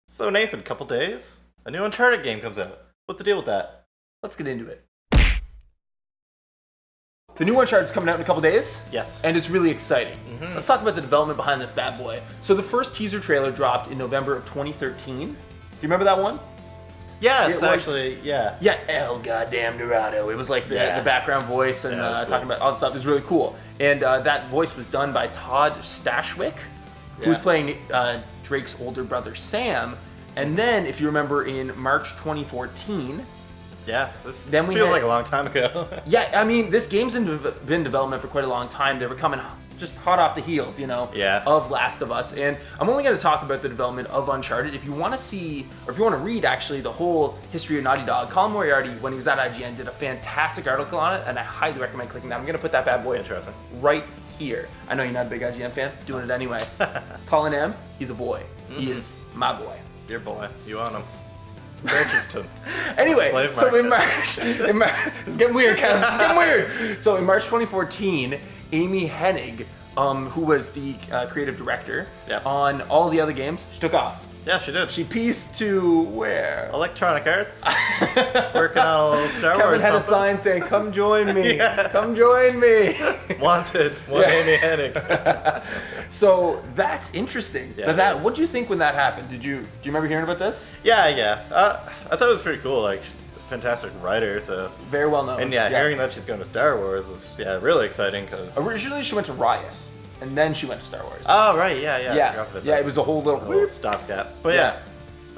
So Nathan, couple days, a new Uncharted game comes out. What's the deal with that? Let's get into it. The new Uncharted's coming out in a couple days. Yes. And it's really exciting. Let's talk about the development behind this bad boy. So the first teaser trailer dropped in November of 2013. Do you remember that one? Yes, actually, yeah. Yeah, El Goddamn Dorado. It was like the background voice and Yeah, cool. talking about all the stuff. It was really cool. And that voice was done by Todd Stashwick, who was playing Drake's older brother Sam. And then, if you remember, in March 2014, this then we feels had- like a long time ago. yeah, I mean, this game's been in development for quite a long time. They were coming just hot off the heels, of Last of Us. And I'm only going to talk about the development of Uncharted. If you want to see, or if you want to read, actually, the whole history of Naughty Dog, Colin Moriarty, when he was at IGN, did a fantastic article on it, and I highly recommend clicking that. I'm going to put that bad boy Interesting. right here. I know you're not a big IGN fan, doing it anyway. Colin M, he's a boy. He is my boy. Your boy. You own him. Bridgerton. Anyway, Slave so in market. March, it's getting weird, Kev. It's getting weird. So in March 2014, Amy Hennig, who was the creative director on all the other games, she took off. Yeah, she did. She pieced to where? Electronic Arts. Working on a little Star Kevin Wars had a something. sign saying, "Come join me, come join me." Wanted. One Amy Hennig. So that's interesting. Yeah, But it is. what do you think when that happened? Do you remember hearing about this? Yeah. I thought it was pretty cool. Like, fantastic writer. So. Very well known. And hearing that she's going to Star Wars is really exciting because. Originally, she went to Riot, and then she went to Star Wars. Oh right, yeah. I forgot about that. It was a whole little stopgap. But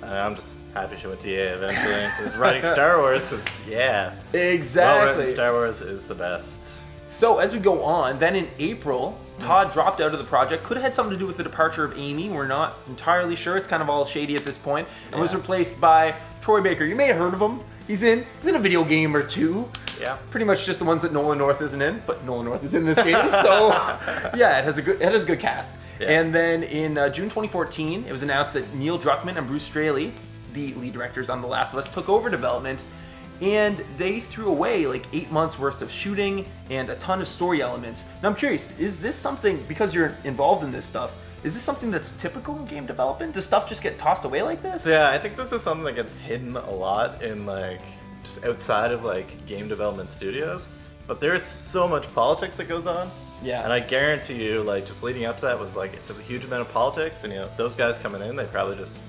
I'm just happy she went to EA eventually and is writing Star Wars because Exactly. well-written Star Wars is the best. So as we go on, then in April, Todd dropped out of the project. Could have had something to do with the departure of Amy. We're not entirely sure. It's kind of all shady at this point. And was replaced by Troy Baker. You may have heard of him. He's in a video game or two. Yeah. Pretty much just the ones that Nolan North isn't in, but Nolan North is in this game. So it has a good cast. Yeah. And then in June 2014, it was announced that Neil Druckmann and Bruce Straley, the lead directors on The Last of Us, took over development. And they threw away like 8 months worth of shooting and a ton of story elements. Now I'm curious, is this something, because you're involved in this stuff, is this something that's typical in game development? Does stuff just get tossed away like this? Yeah, I think this is something that gets hidden a lot in like just outside of like game development studios. But there's so much politics that goes on. Yeah. And I guarantee you, like just leading up to that was like just a huge amount of politics, and those guys coming in, they probably just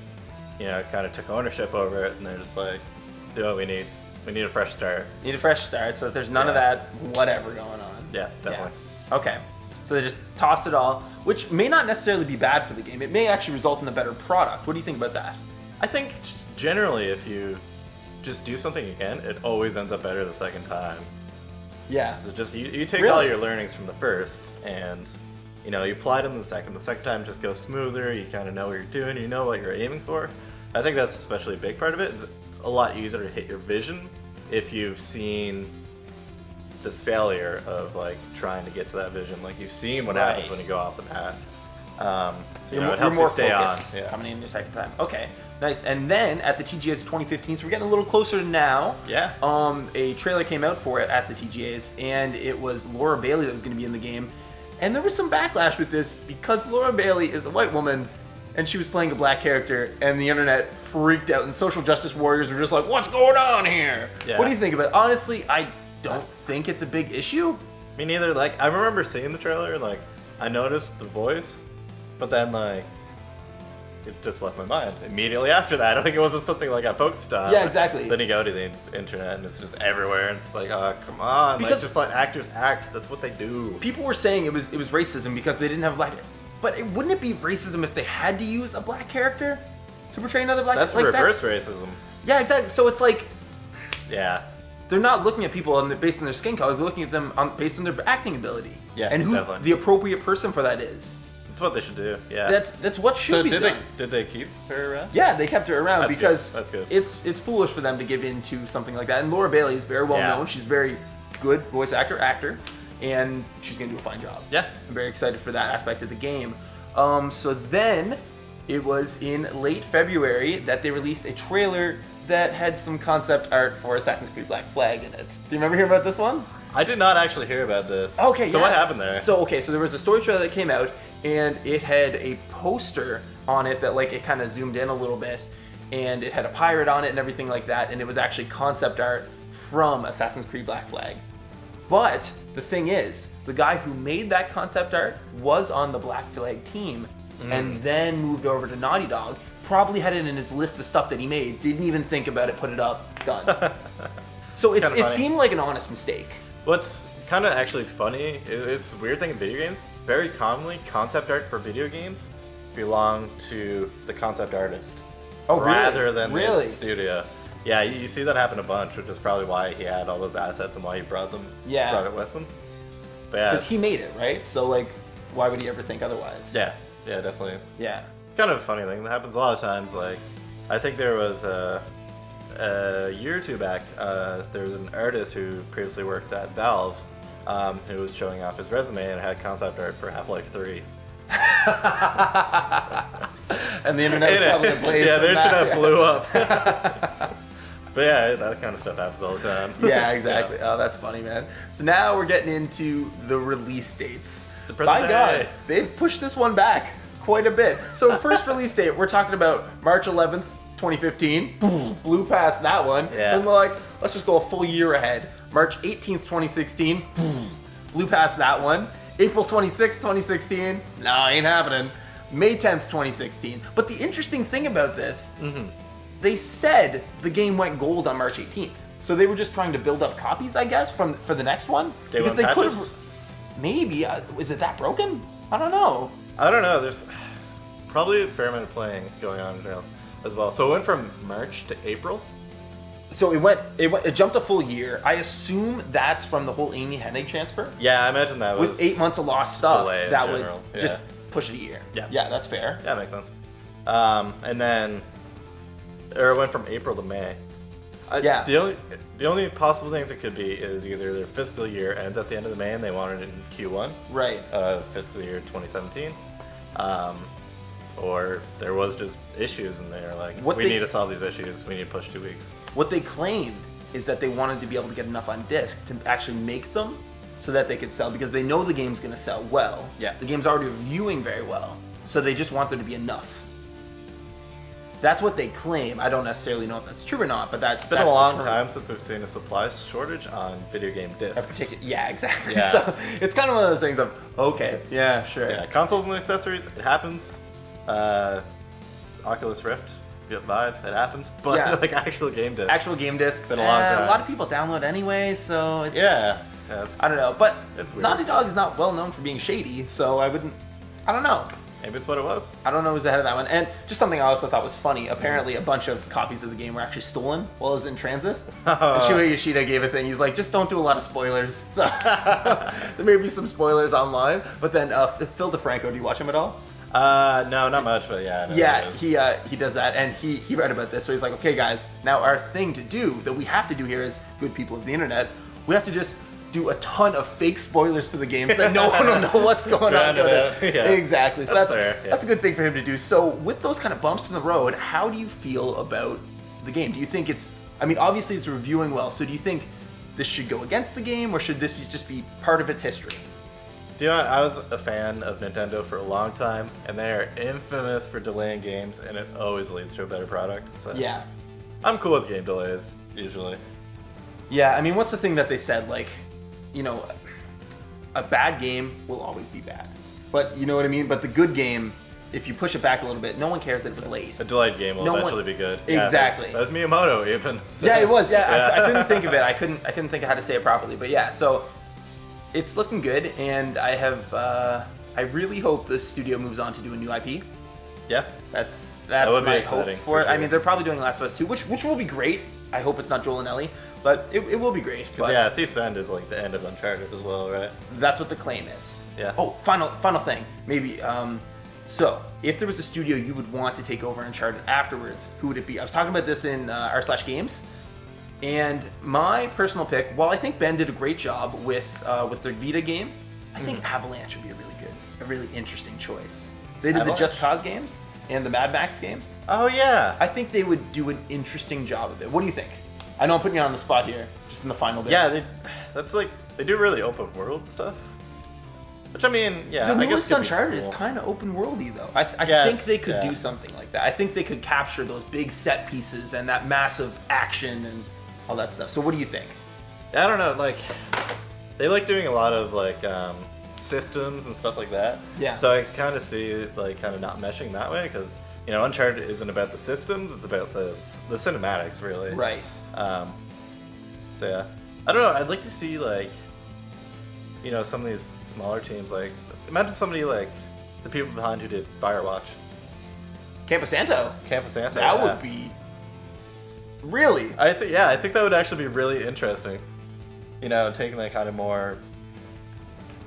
kind of took ownership over it, and they're just like, do what we need. We need a fresh start. Need a fresh start so that there's none of that whatever going on. Yeah, definitely. Yeah. Okay. So they just tossed it all, which may not necessarily be bad for the game. It may actually result in a better product. What do you think about that? I think generally if you just do something again, it always ends up better the second time. Yeah. So just you take all your learnings from the first and you apply them the second. The second time just goes smoother. You kind of know what you're doing. You know what you're aiming for. I think that's especially a big part of it. It's a lot easier to hit your vision if you've seen the failure of like trying to get to that vision. Like you've seen what happens when you go off the path. So it helps you stay on. Yeah. Coming in your second time. Okay, nice. And then at the TGAs of 2015, so we're getting a little closer to now. Yeah. A trailer came out for it at the TGAs, and it was Laura Bailey that was going to be in the game. And there was some backlash with this because Laura Bailey is a white woman, and she was playing a black character, and the internet freaked out, and social justice warriors were just like, "What's going on here?" Yeah. What do you think about it? Honestly, I don't think it's a big issue. Me neither. Like I remember seeing the trailer, like I noticed the voice, but then like it just left my mind immediately after that. I think it wasn't something like I focused on. Yeah, exactly. Then you go to the internet and it's just everywhere, and it's like, oh come on, Because- like just let actors act. That's what they do. People were saying it was racism because they didn't have a black. But wouldn't it be racism if they had to use a black character to portray another black? That's like reverse racism. Yeah, exactly. So it's like Yeah. they're not looking at people based on their skin color. They're looking at them based on their acting ability. Yeah, and who definitely. the appropriate person for that is. That's what they should do. Yeah. That's what should so be did done. did they keep her around? Yeah, they kept her around That's because good. That's good. it's foolish for them to give in to something like that. And Laura Bailey is very well known. She's very good voice actor, and she's gonna do a fine job. Yeah. I'm very excited for that aspect of the game. So then it was in late February that they released a trailer that had some concept art for Assassin's Creed Black Flag in it. Do you remember hearing about this one? I did not actually hear about this. Okay, So what happened there? So there was a story trailer that came out, and it had a poster on it that like it kind of zoomed in a little bit, and it had a pirate on it and everything like that, and it was actually concept art from Assassin's Creed Black Flag. But the thing is, the guy who made that concept art was on the Black Flag team and then moved over to Naughty Dog. Probably had it in his list of stuff that he made, didn't even think about it, put it up, done. So it seemed like an honest mistake. What's kind of actually funny, it's a weird thing in video games, very commonly concept art for video games belong to the concept artist rather than the studio. Yeah, you see that happen a bunch, which is probably why he had all those assets and why he brought it with him. Because he made it, right? So like, why would he ever think otherwise? Yeah, definitely. It's yeah, kind of a funny thing that happens a lot of times. Like, I think there was a year or two back, there was an artist who previously worked at Valve, who was showing off his resume and had concept art for Half-Life 3. And the internet was probably ablaze. Yeah, the internet blew up. But yeah, that kind of stuff happens all the time. Yeah, exactly. Oh, that's funny, man. So now we're getting into the release dates. By God, they've pushed this one back quite a bit. So first release date, we're talking about March 11th, 2015. Blew past that one. Yeah. And we're like, let's just go a full year ahead. March 18th, 2016. Blew past that one. April 26th, 2016. No, ain't happening. May 10th, 2016. But the interesting thing about this, they said the game went gold on March 18th. So they were just trying to build up copies, I guess, for the next one. Because they could have. Maybe. Is it that broken? I don't know. I don't know. There's probably a fair amount of playing going on as well. So it went from March to April. So it jumped a full year. I assume that's from the whole Amy Hennig transfer. Yeah, I imagine that was with 8 months of lost stuff. That would just Yeah. push it a year. Yeah, that's fair. Yeah, makes sense. And then, or it went from April to May. Yeah. The only possible things it could be is either their fiscal year ends at the end of the May and they wanted it in Q1, Right. Fiscal year 2017, or there was just issues and they're like, we need to solve these issues. We need to push 2 weeks. What they claimed is that they wanted to be able to get enough on disc to actually make them so that they could sell, because they know the game's going to sell well. Yeah. The game's already reviewing very well, so they just want there to be enough. That's what they claim. I don't necessarily know if that's true or not, but that's been a long time since we've seen a supply shortage on video game discs. Yeah, exactly. Yeah. So it's kind of one of those things of, okay, yeah, sure. Yeah, consoles and accessories, it happens. Oculus Rift, Vive, it happens. But like actual game discs. Actual game discs. It's been a long time. A lot of people download anyway, so it's... Yeah. I don't know, but it's weird. Naughty Dog is not well known for being shady, so I don't know. Maybe it's what it was. I don't know who's ahead of that one. And just something I also thought was funny, apparently a bunch of copies of the game were actually stolen while it was in transit. And Shuhei Yoshida gave a thing, he's like, just don't do a lot of spoilers. So there may be some spoilers online, but then Phil DeFranco, do you watch him at all? No, not much, but yeah. He does that, and he read about this, so he's like, okay guys, now our thing to do, that we have to do here as good people of the internet, we have to just do a ton of fake spoilers for the games that no one will know what's going on. Yeah. Exactly. So that's fair. Yeah. That's a good thing for him to do. So with those kind of bumps in the road, how do you feel about the game? Do you think obviously it's reviewing well, so do you think this should go against the game, or should this just be part of its history? Do you know, I was a fan of Nintendo for a long time, and they are infamous for delaying games, and it always leads to a better product. So Yeah. I'm cool with game delays, usually. Yeah, what's the thing that they said, like, a bad game will always be bad. But you know what I mean? But the good game, if you push it back a little bit, no one cares that it was late. A delayed game will eventually be good. Exactly. Yeah, that was Miyamoto even. So. Yeah, it was. Yeah, I couldn't think of it. I couldn't think of how to say it properly. But yeah, so it's looking good, and I really hope the studio moves on to do a new IP. Yeah. That's would be my exciting, hope for it. sure. They're probably doing Last of Us 2, which will be great. I hope it's not Joel and Ellie, but it will be great. Because yeah, Thief's End is like the end of Uncharted as well, right? That's what the claim is. Yeah. Oh, final thing. Maybe. So, if there was a studio you would want to take over Uncharted afterwards, who would it be? I was talking about this in r/games, and my personal pick, while I think Ben did a great job with their Vita game, I think Avalanche would be a really interesting choice. They did the Just Cause games and the Mad Max games. Oh yeah. I think they would do an interesting job of it. What do you think? I know I'm putting you on the spot here, just in the final bit. Yeah, they do really open world stuff. Which I mean, yeah, The I guess newest could be Uncharted is cool. kind of open worldy though. I Yeah, think they could yeah. do something like that. I think they could capture those big set pieces and that massive action and all that stuff. So what do you think? I don't know, like they like doing a lot of like systems and stuff like that. Yeah. So I kind of see it like kind of not meshing that way because you know Uncharted isn't about the systems; it's about the cinematics, really. Right. So yeah, I don't know. I'd like to see like you know some of these smaller teams. Like imagine somebody like the people behind who did Firewatch, Camposanto. Camposanto. That yeah. would be really. I think that would actually be really interesting. You know, taking that kind of more.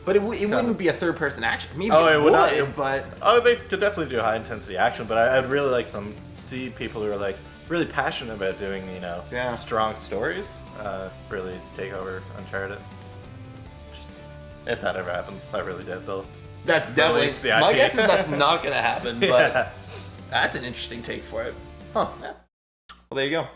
But it wouldn't be a third-person action. Maybe Oh, it it would would, not. but Oh, they could definitely do high intensity action, but I'd really like see people who are like really passionate about doing you know Yeah. strong stories. Really take over Uncharted. If that ever happens, I really did. They'll that's definitely. release the My IP. guess is that's not going to happen. But Yeah. that's an interesting take for it. Huh. Yeah. Well, there you go.